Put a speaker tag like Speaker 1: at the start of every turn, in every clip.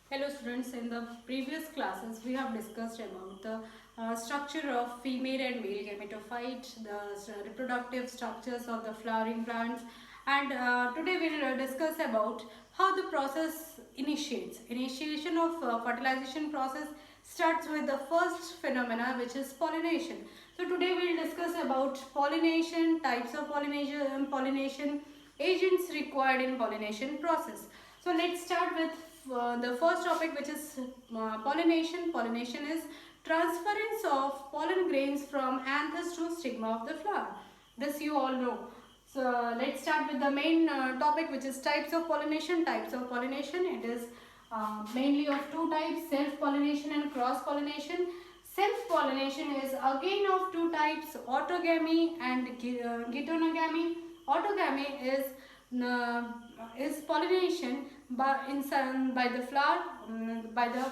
Speaker 1: Hello students, in the previous classes we have discussed about the structure of female and male gametophyte, the reproductive structures of the flowering plants, and today we will discuss about how the process initiates. Initiation of fertilization process starts with the first phenomena, which is pollination. So today we will discuss about pollination, types of pollination, agents required in pollination process. So let's start with the first topic, which is pollination. Pollination is transference of pollen grains from anthers to stigma of the flower. This you all know. So let's start with the main topic, which is types of pollination. Types of pollination. It is mainly of two types: self-pollination and cross-pollination. Self-pollination is again of two types: autogamy and geitonogamy. Autogamy is pollination by the flower, by the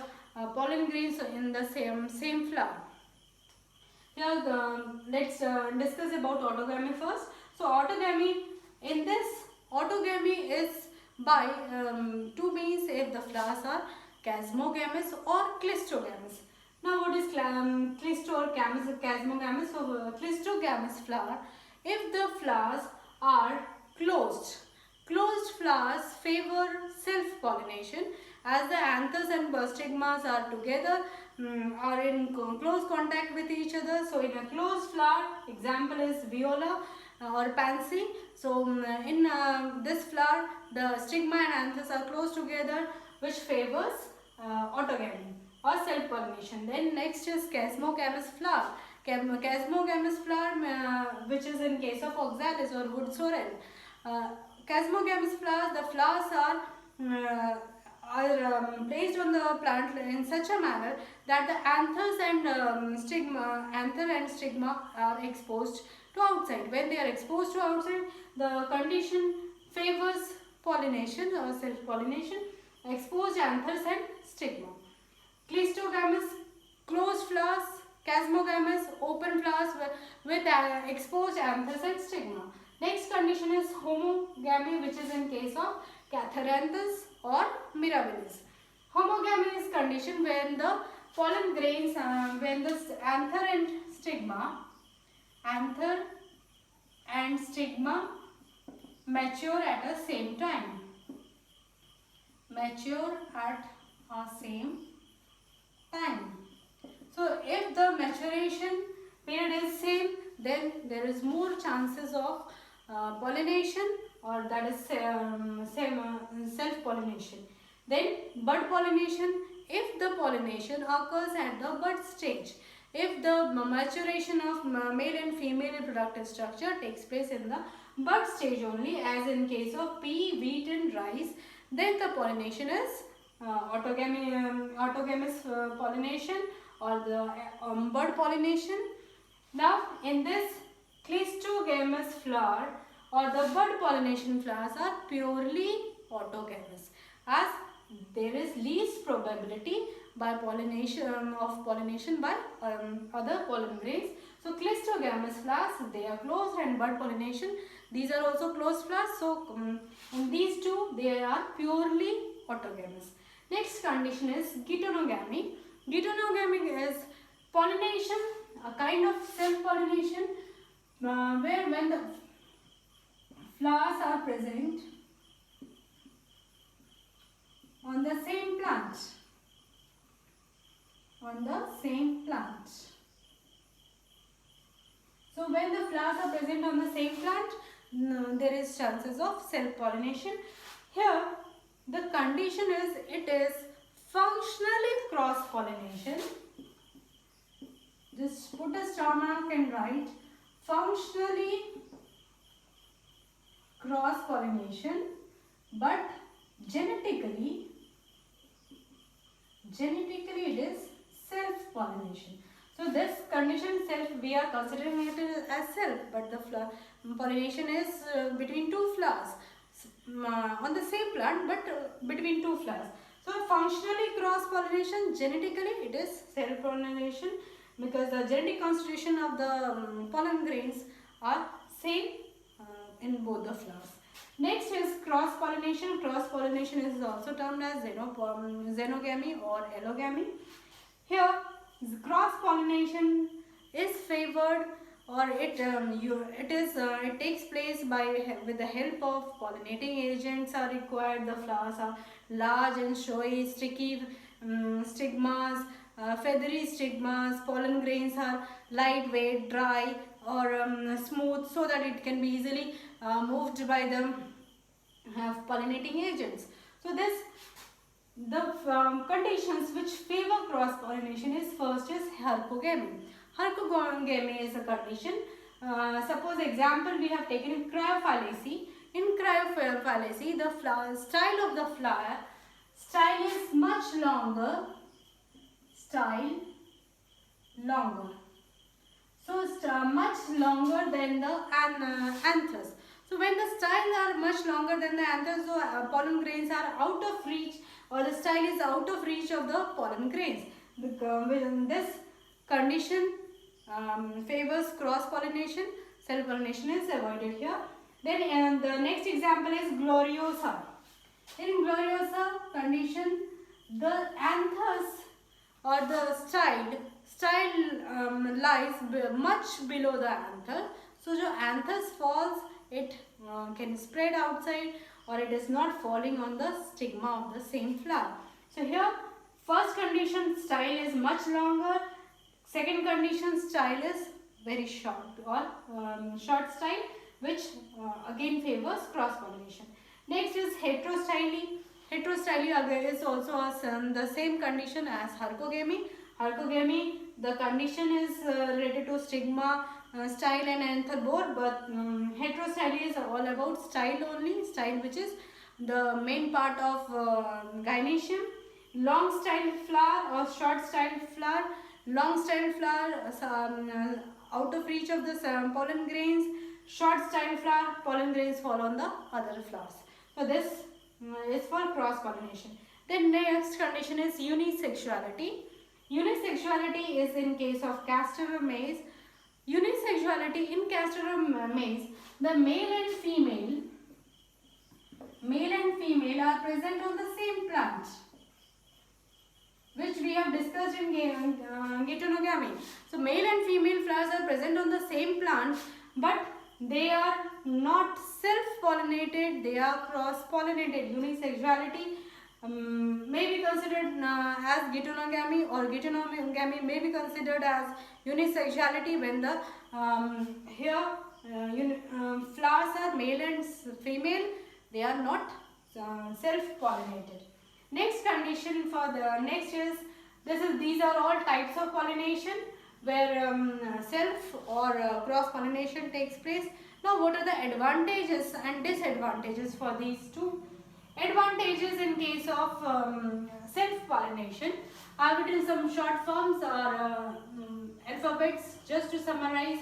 Speaker 1: pollen grains in the same flower. Here let's discuss about autogamy first. So autogamy, in this autogamy is by two means if the flowers are chasmogamous or clistogamous. Now what is clisto or chasmogamous? So clistogamous flower, if the flowers are closed. Closed flowers favor self-pollination as the anthers and stigmas are together, are in close contact with each other. So in a closed flower, example is viola or pansy. So in this flower, the stigma and anthers are close together, which favors autogamy or self-pollination. Then next is chasmogamous flower. Chasmogamous flower, which is in case of oxalis or wood sorrel. Chasmogamous flowers, the flowers are placed on the plant in such a manner that the anthers and anther and stigma are exposed to outside. When they are exposed to outside, the condition favors pollination or self-pollination. Exposed anthers and stigma. Clistogamous, closed flowers. Chasmogamous, open flowers with exposed anthers and stigma. Next condition is homogamy, which is in case of Catharanthus or Mirabilis. Homogamy is condition when the pollen grains, when the anther and stigma mature at the same time. Mature at a same time. So if the maturation period is same, then there is more chances of pollination, or that is self-pollination. Then bud pollination, if the pollination occurs at the bud stage, if the maturation of male and female reproductive structure takes place in the bud stage only, as in case of pea, wheat and rice, then the pollination is autogamous pollination or the bud pollination. Now in this clistogamous flower or the bud pollination flowers are purely autogamous, as there is least probability by pollination by other pollen grains. So clistogamous flowers, they are closed, and bud pollination, these are also closed flowers. So in these two, they are purely autogamous. Next condition is geitonogamy. Geitonogamy is pollination, a kind of self-pollination, where when the flowers are present on the same plant. So when the flowers are present on the same plant, there is chances of self-pollination. Here the condition is, it is functionally cross-pollination. Just put a star mark and write functionally cross-pollination, but genetically it is self-pollination. So this condition self, we are considering it as self, but the pollination is between two flowers on the same plant, but between two flowers. So functionally cross-pollination, genetically it is self-pollination, because the genetic constitution of the pollen grains are same in both the flowers. Next is cross pollination. Cross pollination is also termed as xenogamy or allogamy. Here, cross pollination is favored, or it takes place by with the help of pollinating agents are required. The flowers are large and showy, sticky stigmas, feathery stigmas. Pollen grains are lightweight, dry, or smooth, so that it can be easily moved by the pollinating agents. So the conditions which favor cross pollination is first is hercogamy. Hercogamy is a condition. Suppose example we have taken Cryophyllaceae. In Cryophyllaceae, the style of the flower style is much longer. So much longer than the anthers. So when the styles are much longer than the anthers, so pollen grains are out of reach, or the style is out of reach of the pollen grains. This condition favors cross pollination. Self pollination is avoided here. Then the next example is Gloriosa. In Gloriosa condition, the anthers or the style lies much below the anther. So the anthers falls, it can spread outside, or it is not falling on the stigma of the same flower. So here first condition, style is much longer. Second condition, style is very short, or short style, which again favors cross pollination. Next is heterostyly. Heterostyly is also the same condition as hercogamy. Hercogamy, the condition is related to stigma, style and anther both, but heterostyly is all about style only, style which is the main part of gynoecium. Long style flower or short style flower. Long style flower out of reach of the pollen grains. Short style flower, pollen grains fall on the other flowers. So this is for cross pollination. Then next condition is unisexuality. Unisexuality is in case of castor maize. Unisexuality in castor maize, the male and female are present on the same plant, which we have discussed in Geitonogamy. So male and female flowers are present on the same plant, but they are not self-pollinated, they are cross-pollinated. Unisexuality may be considered as Geitonogamy, or Geitonogamy may be considered as unisexuality when the flowers are male and female, they are not self-pollinated. Next condition for the next is these are all types of pollination where self or cross pollination takes place. Now what are the advantages and disadvantages for these two? Advantages in case of self pollination. I have written some short forms or alphabets just to summarize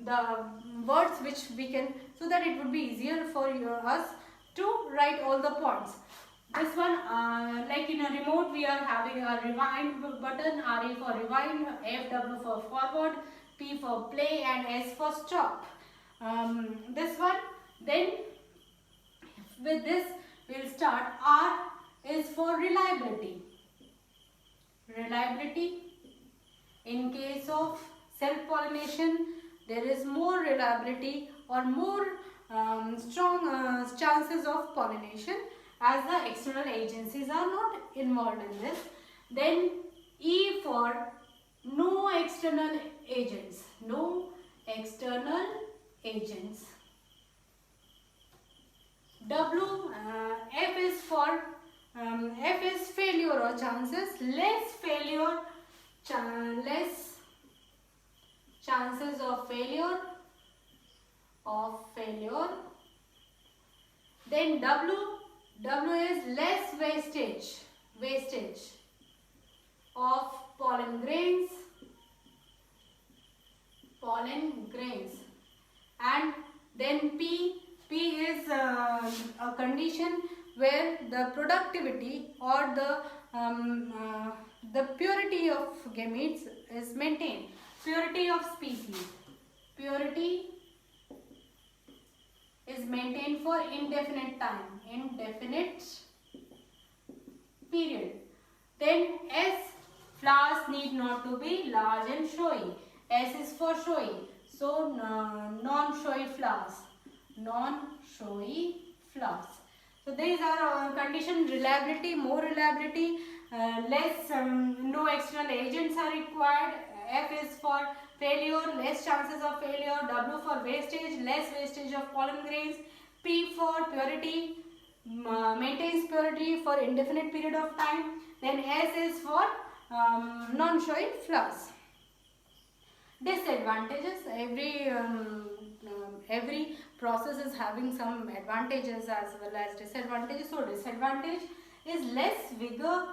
Speaker 1: the words which we can, so that it would be easier for us to write all the points. This one, like in a remote, we are having a rewind button, RE for rewind, FW for forward, P for play, and S for stop. This one, then with this we will start. R is for reliability. Reliability. In case of self-pollination, there is more reliability or more strong chances of pollination, as the external agencies are not involved in this. Then E for no external agents. No external agents. W, F is for F is failure or chances. Less failure, less chances of failure. Then W is less wastage of pollen grains, and then P is a condition where the productivity or the purity of gametes is maintained. Purity of species. Purity is maintained for indefinite time, indefinite period. Then S, flowers need not to be large and showy. S is for showy, so non-showy flowers, non-showy flowers. So these are condition: reliability, more reliability, less, no external agents are required. F is for failure, less chances of failure. W for wastage, less wastage of pollen grains. P for purity, maintains purity for indefinite period of time. Then S is for non-showy flowers. Disadvantages: every process is having some advantages as well as disadvantages. So disadvantage is less vigor,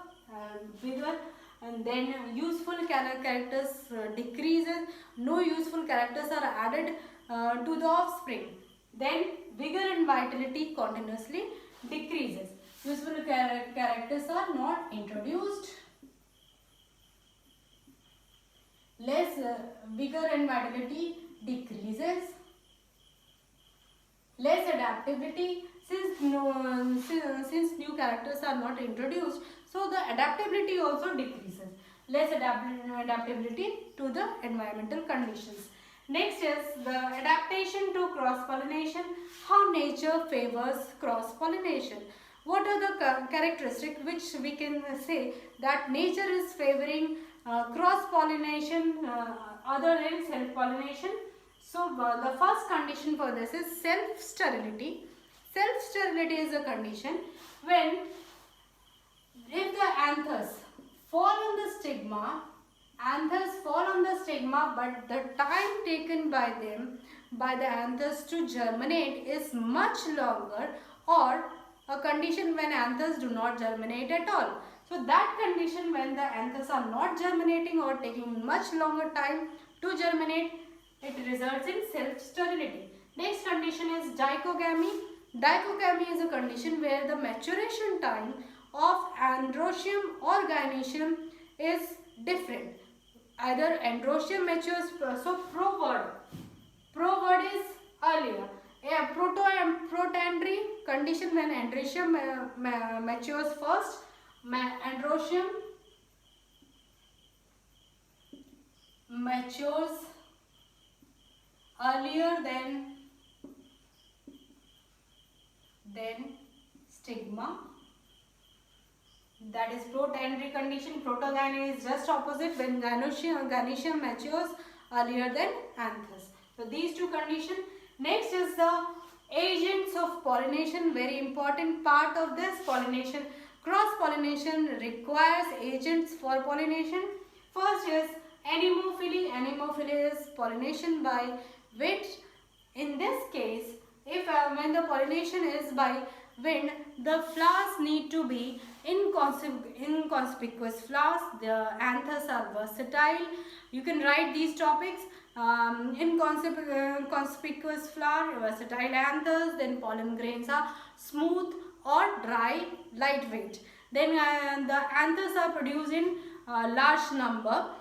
Speaker 1: and then useful characters decreases. No useful characters are added to the offspring. Then vigor and vitality continuously decreases. Useful characters are not introduced. Less vigor and vitality decreases. Less adaptability, since new characters are not introduced, so the adaptability also decreases. Less adaptability to the environmental conditions. Next is the adaptation to cross pollination. How nature favors cross pollination. What are the characteristics which we can say that nature is favoring cross pollination other than self pollination? So the first condition for this is self sterility. Self sterility is a condition when, if the anthers fall on the stigma, but the time taken by the anthers to germinate is much longer, or a condition when anthers do not germinate at all. So that condition when the anthers are not germinating or taking much longer time to germinate, it results in self-sterility. Next condition is dichogamy. Dichogamy is a condition where the maturation time of androecium or gynoecium is different. Either androecium matures, so pro word is earlier. A protandry condition when androecium matures first, androecium matures earlier than stigma. That is protandry condition. Protogyny is just opposite, when gynoecium matures earlier than anthers. So these two conditions. Next is the agents of pollination. Very important part of this pollination. Cross pollination requires agents for pollination. First is anemophily. Anemophily is pollination by wind. In this case, if when the pollination is by wind, the flowers need to be inconspicuous flowers. The anthers are versatile. You can write these topics. Inconspicuous flower, versatile anthers. Then pollen grains are smooth or dry, lightweight. Then the anthers are produced in large number.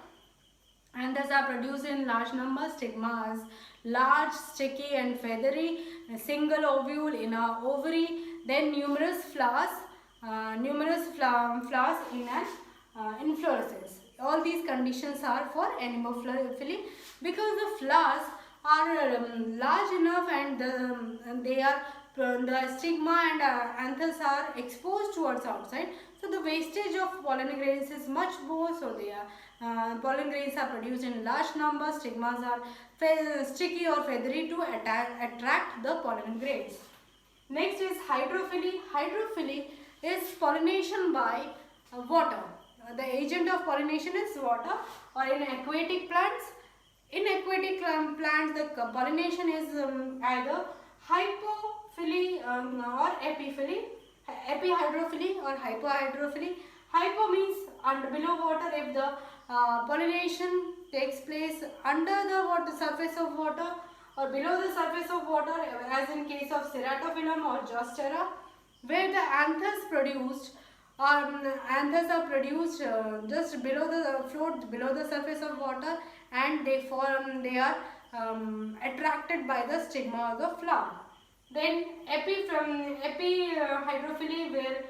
Speaker 1: Anthers are produced in large number. Stigma is large, sticky and feathery. A single ovule in a ovary. Then numerous flowers in an inflorescence. All these conditions are for anemophily, because the flowers are large enough and they are the stigma and anthers are exposed towards outside. So the wastage of pollen grains is much more. So they are pollen grains are produced in large numbers. Stigmas are sticky or feathery to attract the pollen grains. Next is hydrophily. Hydrophily is pollination by water. The agent of pollination is water. Or in aquatic plants. In aquatic plants, the pollination is either hypophily or epiphyly. Epihydrophily or hypohydrophily. Hypo means below water. If the pollination takes place under the surface of water or below the surface of water, as in case of Ceratophyllum or Zostera, where the anthers are produced just below the float, below the surface of water, and they are attracted by the stigma of the flower. Then epihydrophily where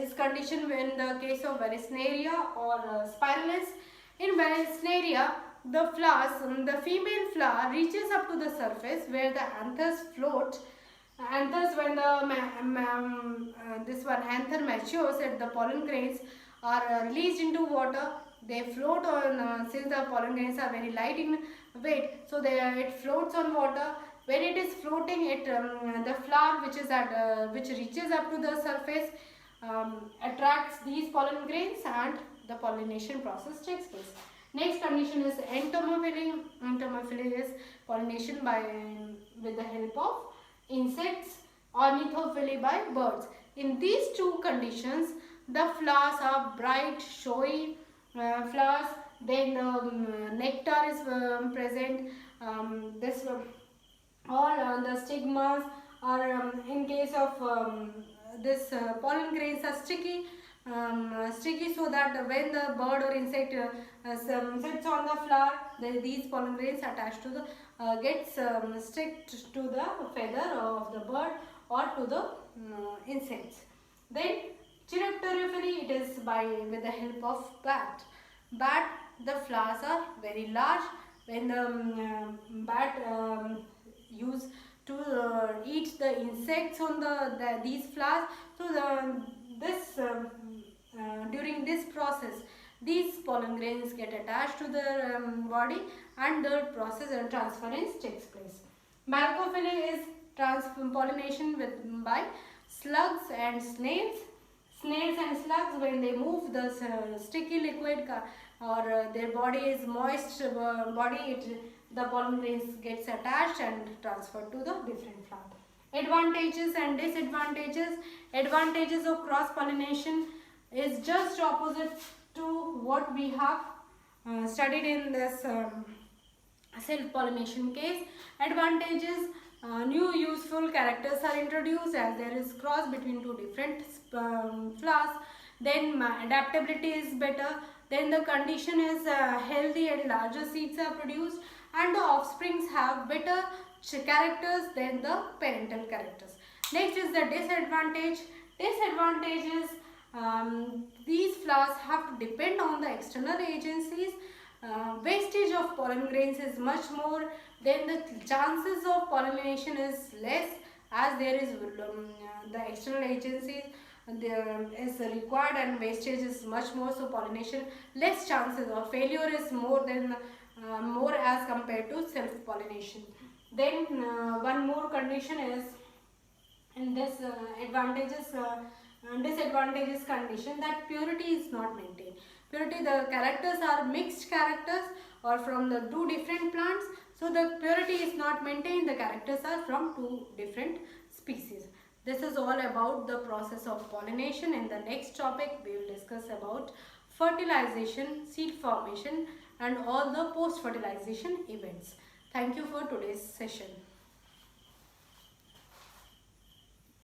Speaker 1: is conditioned in the case of Vallisneria or spiralis. In Vallisneria, the flowers, the female flower reaches up to the surface where the anthers float. Anthers, when the this one anther matures and the pollen grains are released into water, they float on since the pollen grains are very light in weight, so it floats on water. When it is floating, the flower which reaches up to the surface attracts these pollen grains and the pollination process takes place. Next condition is entomophily. Entomophily is pollination with the help of insects. Ornithophily by birds. In these two conditions, the flowers are bright, showy flowers. Then nectar is present. This all the stigmas are in case of this pollen grains are sticky. Sticky, so that when the bird or insect sits on the flower, these pollen grains attached to the gets stick to the feather of the bird or to the insects. Then chiropterophily, it is with the help of bat. Bat, the flowers are very large. When the bat use to eat the insects on these flowers, so during this process, these pollen grains get attached to the body and the process and transference takes place. Malcophily is pollination by slugs and snails. Snails and slugs, when they move the sticky liquid or their body is moist the pollen grains gets attached and transferred to the different flower. Advantages and disadvantages. Advantages of cross pollination is just opposite to what we have studied in this self-pollination case. Advantages, new useful characters are introduced as there is cross between two different flowers. Then adaptability is better. Then the condition is healthy and larger seeds are produced, and the offsprings have better characters than the parental characters. Next is the disadvantage. Disadvantage is these flowers have to depend on the external agencies. Wastage of pollen grains is much more, then the chances of pollination is less as there is the external agencies there is required and wastage is much more, so pollination less chances or failure is more as compared to self pollination. Then one more condition is in this disadvantages condition, that purity is not maintained. Purity, the characters are mixed characters or from the two different plants, so the purity is not maintained. The characters are from two different species. This is all about the process of pollination. In the next topic, we will discuss about fertilization, seed formation and all the post-fertilization events. Thank you for today's session.